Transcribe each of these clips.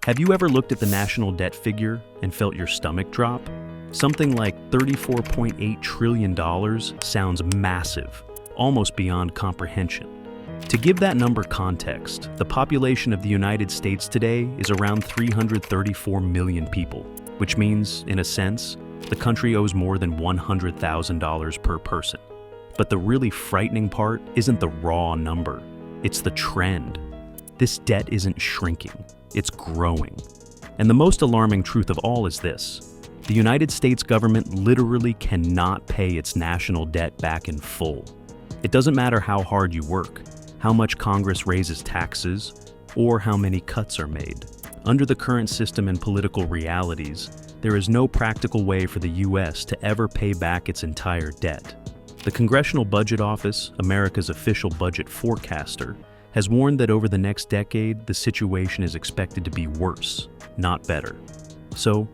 Have you ever looked at the national debt figure and felt your stomach drop? Something like $34.8 trillion sounds massive, almost beyond comprehension. To give that number context, the population of the United States today is around 334 million people, which means, in a sense, the country owes more than $100,000 per person. But the really frightening part isn't the raw number, it's the trend. This debt isn't shrinking, it's growing. And the most alarming truth of all is this: the United States government literally cannot pay its national debt back in full. It doesn't matter how hard you work, how much Congress raises taxes, or how many cuts are made. Under the current system and political realities, there is no practical way for the U.S. to ever pay back its entire debt. The Congressional Budget Office, America's official budget forecaster, has warned that over the next decade, the situation is expected to be worse, not better. So,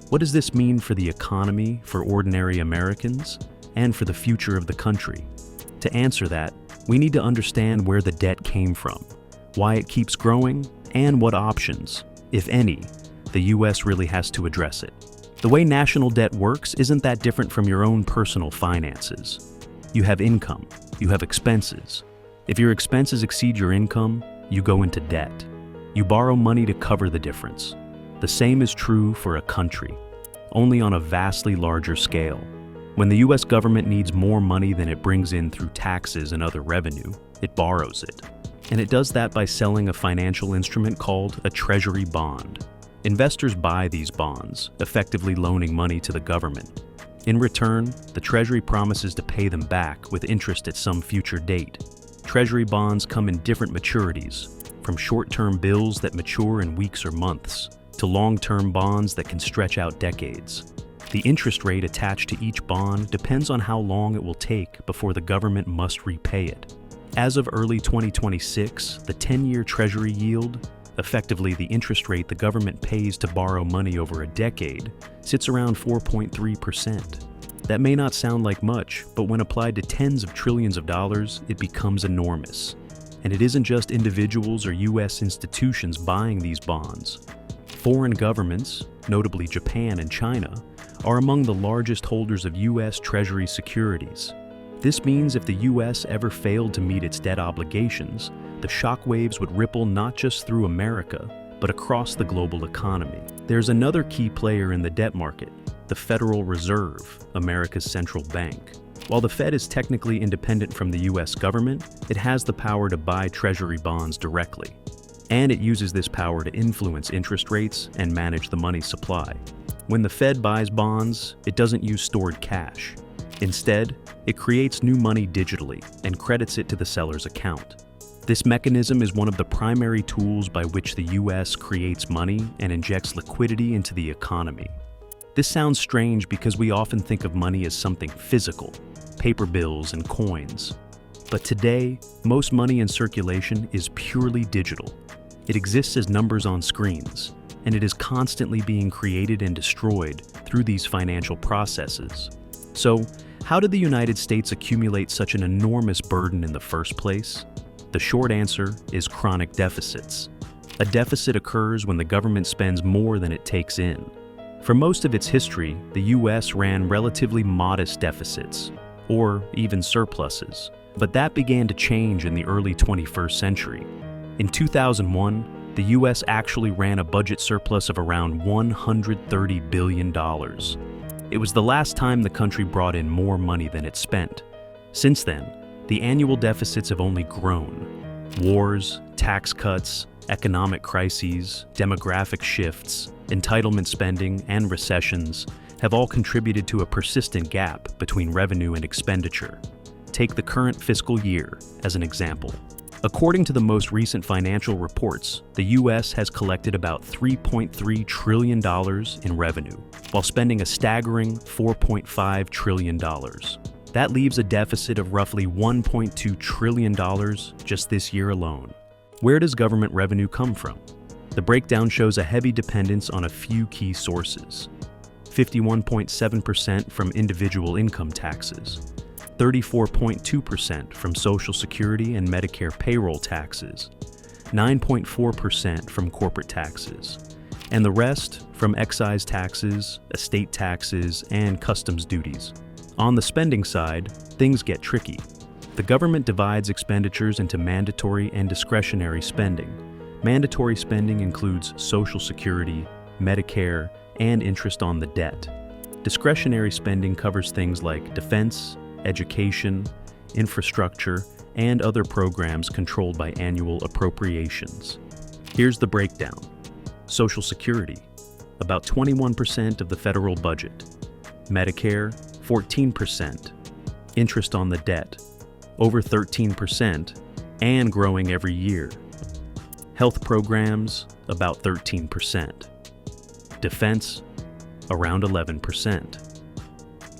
what does this mean for the economy, for ordinary Americans, and for the future of the country? To answer that, we need to understand where the debt came from, why it keeps growing, and what options, if any, the U.S. really has to address it. The way national debt works isn't that different from your own personal finances. You have income, you have expenses. If your expenses exceed your income, you go into debt. You borrow money to cover the difference. The same is true for a country, only on a vastly larger scale. When the U.S. government needs more money than it brings in through taxes and other revenue, it borrows it. And it does that by selling a financial instrument called a treasury bond. Investors buy these bonds, effectively loaning money to the government. In return, the Treasury promises to pay them back with interest at some future date. Treasury bonds come in different maturities, from short-term bills that mature in weeks or months, to long-term bonds that can stretch out decades. The interest rate attached to each bond depends on how long it will take before the government must repay it. As of early 2026, the 10-year Treasury yield, effectively the interest rate the government pays to borrow money over a decade, sits around 4.3%. That may not sound like much, but when applied to tens of trillions of dollars, it becomes enormous. And it isn't just individuals or U.S. institutions buying these bonds. Foreign governments, notably Japan and China, are among the largest holders of U.S. Treasury securities. This means if the U.S. ever failed to meet its debt obligations, the shockwaves would ripple not just through America, but across the global economy. There's another key player in the debt market: the Federal Reserve, America's central bank. While the Fed is technically independent from the U.S. government, it has the power to buy Treasury bonds directly. And it uses this power to influence interest rates and manage the money supply. When the Fed buys bonds, it doesn't use stored cash. Instead, it creates new money digitally and credits it to the seller's account. This mechanism is one of the primary tools by which the U.S. creates money and injects liquidity into the economy. This sounds strange because we often think of money as something physical, paper bills and coins. But today, most money in circulation is purely digital. It exists as numbers on screens, and it is constantly being created and destroyed through these financial processes. So, how did the United States accumulate such an enormous burden in the first place? The short answer is chronic deficits. A deficit occurs when the government spends more than it takes in. For most of its history, the U.S. ran relatively modest deficits, or even surpluses. But that began to change in the early 21st century. In 2001, the U.S. actually ran a budget surplus of around $130 billion. It was the last time the country brought in more money than it spent. Since then, the annual deficits have only grown. Wars, tax cuts, economic crises, demographic shifts, entitlement spending, and recessions have all contributed to a persistent gap between revenue and expenditure. Take the current fiscal year as an example. According to the most recent financial reports, the U.S. has collected about $3.3 trillion in revenue, while spending a staggering $4.5 trillion. That leaves a deficit of roughly $1.2 trillion just this year alone. Where does government revenue come from? The breakdown shows a heavy dependence on a few key sources. 51.7% from individual income taxes, 34.2% from Social Security and Medicare payroll taxes, 9.4% from corporate taxes, and the rest from excise taxes, estate taxes, and customs duties. On the spending side, things get tricky. The government divides expenditures into mandatory and discretionary spending. Mandatory spending includes Social Security, Medicare, and interest on the debt. Discretionary spending covers things like defense, education, infrastructure, and other programs controlled by annual appropriations. Here's the breakdown. Social Security, about 21% of the federal budget. Medicare, 14%. Interest on the debt, over 13%, and growing every year. Health programs, about 13%. Defense, around 11%.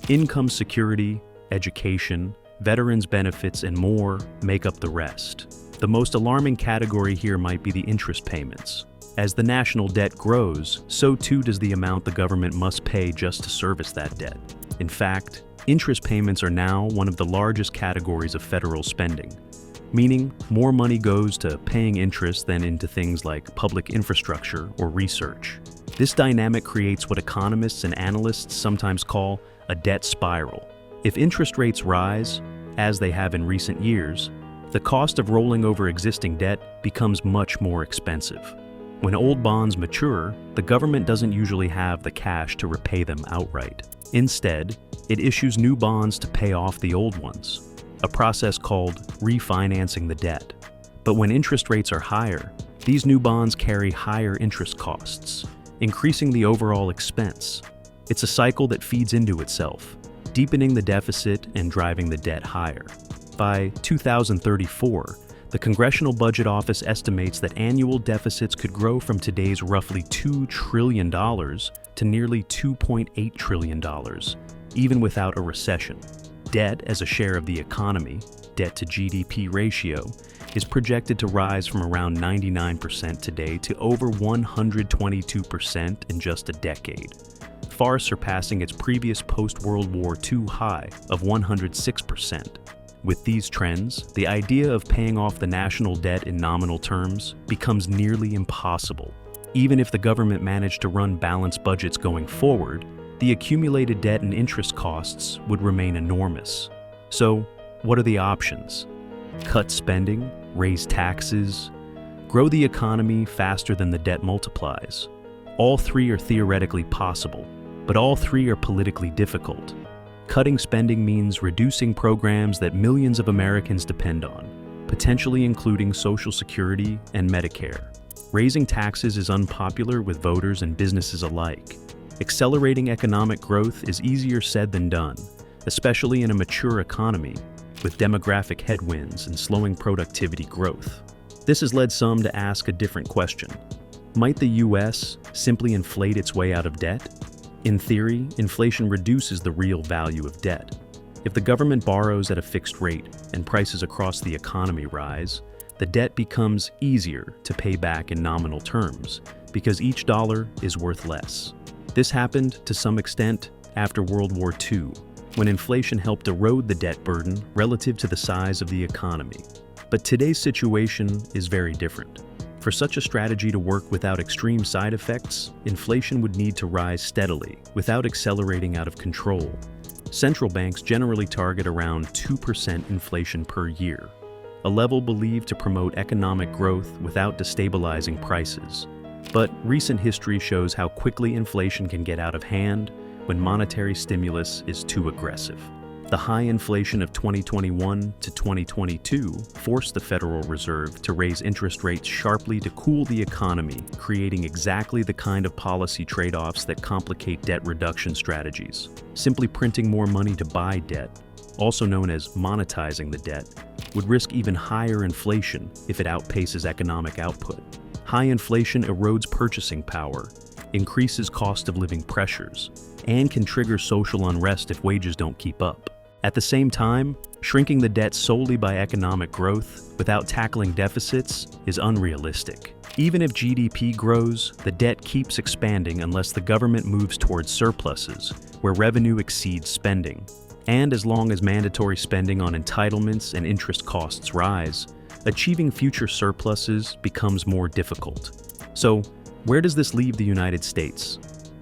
Income security, education, veterans benefits, and more make up the rest. The most alarming category here might be the interest payments. As the national debt grows, so too does the amount the government must pay just to service that debt. In fact, interest payments are now one of the largest categories of federal spending, meaning more money goes to paying interest than into things like public infrastructure or research. This dynamic creates what economists and analysts sometimes call a debt spiral. If interest rates rise, as they have in recent years, the cost of rolling over existing debt becomes much more expensive. When old bonds mature, the government doesn't usually have the cash to repay them outright. Instead, it issues new bonds to pay off the old ones, a process called refinancing the debt. But when interest rates are higher, these new bonds carry higher interest costs, increasing the overall expense. It's a cycle that feeds into itself, deepening the deficit and driving the debt higher. By 2034, the Congressional Budget Office estimates that annual deficits could grow from today's roughly $2 trillion to nearly $2.8 trillion, even without a recession. Debt as a share of the economy, debt to GDP ratio, is projected to rise from around 99% today to over 122% in just a decade, far surpassing its previous post-World War II high of 106%. With these trends, the idea of paying off the national debt in nominal terms becomes nearly impossible. Even if the government managed to run balanced budgets going forward, the accumulated debt and interest costs would remain enormous. So, what are the options? Cut spending, raise taxes, grow the economy faster than the debt multiplies. All three are theoretically possible, but all three are politically difficult. Cutting spending means reducing programs that millions of Americans depend on, potentially including Social Security and Medicare. Raising taxes is unpopular with voters and businesses alike. Accelerating economic growth is easier said than done, especially in a mature economy with demographic headwinds and slowing productivity growth. This has led some to ask a different question. Might the U.S. simply inflate its way out of debt? In theory, inflation reduces the real value of debt. If the government borrows at a fixed rate and prices across the economy rise, the debt becomes easier to pay back in nominal terms because each dollar is worth less. This happened to some extent after World War II, when inflation helped erode the debt burden relative to the size of the economy. But today's situation is very different. For such a strategy to work without extreme side effects, inflation would need to rise steadily, without accelerating out of control. Central banks generally target around 2% inflation per year, a level believed to promote economic growth without destabilizing prices. But recent history shows how quickly inflation can get out of hand when monetary stimulus is too aggressive. The high inflation of 2021 to 2022 forced the Federal Reserve to raise interest rates sharply to cool the economy, creating exactly the kind of policy trade-offs that complicate debt reduction strategies. Simply printing more money to buy debt, also known as monetizing the debt, would risk even higher inflation if it outpaces economic output. High inflation erodes purchasing power, increases cost of living pressures, and can trigger social unrest if wages don't keep up. At the same time, shrinking the debt solely by economic growth without tackling deficits is unrealistic. Even if GDP grows, the debt keeps expanding unless the government moves towards surpluses, where revenue exceeds spending. And as long as mandatory spending on entitlements and interest costs rise, achieving future surpluses becomes more difficult. So, Where does this leave the United States?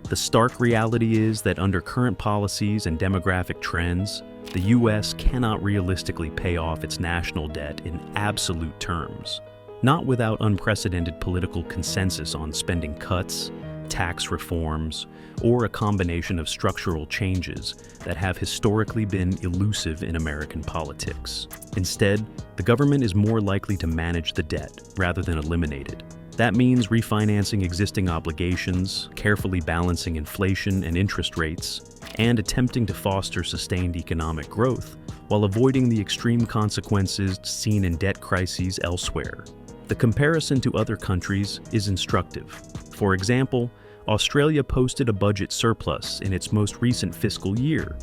The stark reality is that under current policies and demographic trends, the U.S. cannot realistically pay off its national debt in absolute terms, not without unprecedented political consensus on spending cuts, tax reforms, or a combination of structural changes that have historically been elusive in American politics. Instead, the government is more likely to manage the debt rather than eliminate it. That means refinancing existing obligations, carefully balancing inflation and interest rates, and attempting to foster sustained economic growth while avoiding the extreme consequences seen in debt crises elsewhere. The comparison to other countries is instructive. For example, Australia posted a budget surplus in its most recent fiscal year,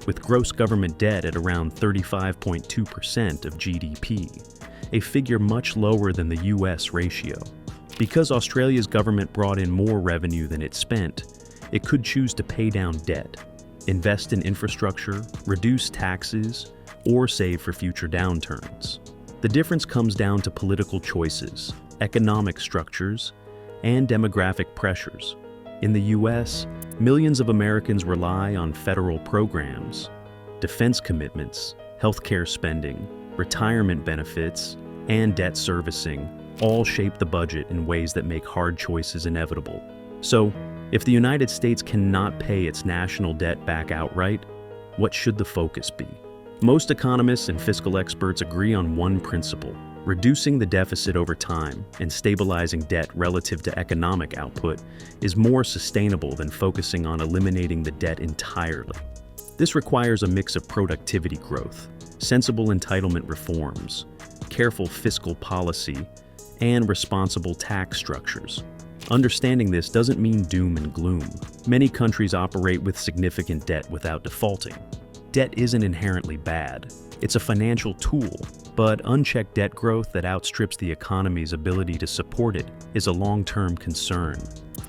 with gross government debt at around 35.2% of GDP, a figure much lower than the US ratio. Because Australia's government brought in more revenue than it spent, it could choose to pay down debt, invest in infrastructure, reduce taxes, or save for future downturns. The difference comes down to political choices, economic structures, and demographic pressures. In the US, millions of Americans rely on federal programs, defense commitments, healthcare spending, retirement benefits, and debt servicing all shape the budget in ways that make hard choices inevitable. So, if the United States cannot pay its national debt back outright, what should the focus be? Most economists and fiscal experts agree on one principle: reducing the deficit over time and stabilizing debt relative to economic output is more sustainable than focusing on eliminating the debt entirely. This requires a mix of productivity growth, sensible entitlement reforms, careful fiscal policy, and responsible tax structures. Understanding this doesn't mean doom and gloom. Many countries operate with significant debt without defaulting. Debt isn't inherently bad. It's a financial tool, but unchecked debt growth that outstrips the economy's ability to support it is a long-term concern.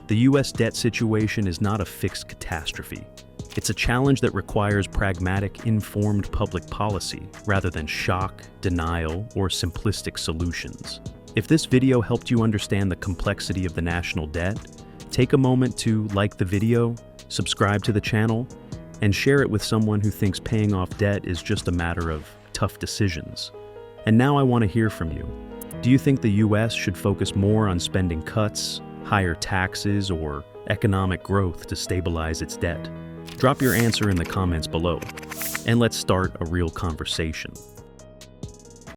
The U.S. debt situation is not a fixed catastrophe. It's a challenge that requires pragmatic, informed public policy rather than shock, denial, or simplistic solutions. If this video helped you understand the complexity of the national debt, take a moment to like the video, subscribe to the channel, and share it with someone who thinks paying off debt is just a matter of tough decisions. And now I want to hear from you. Do you think the U.S. should focus more on spending cuts, higher taxes, or economic growth to stabilize its debt? Drop your answer in the comments below, and let's start a real conversation.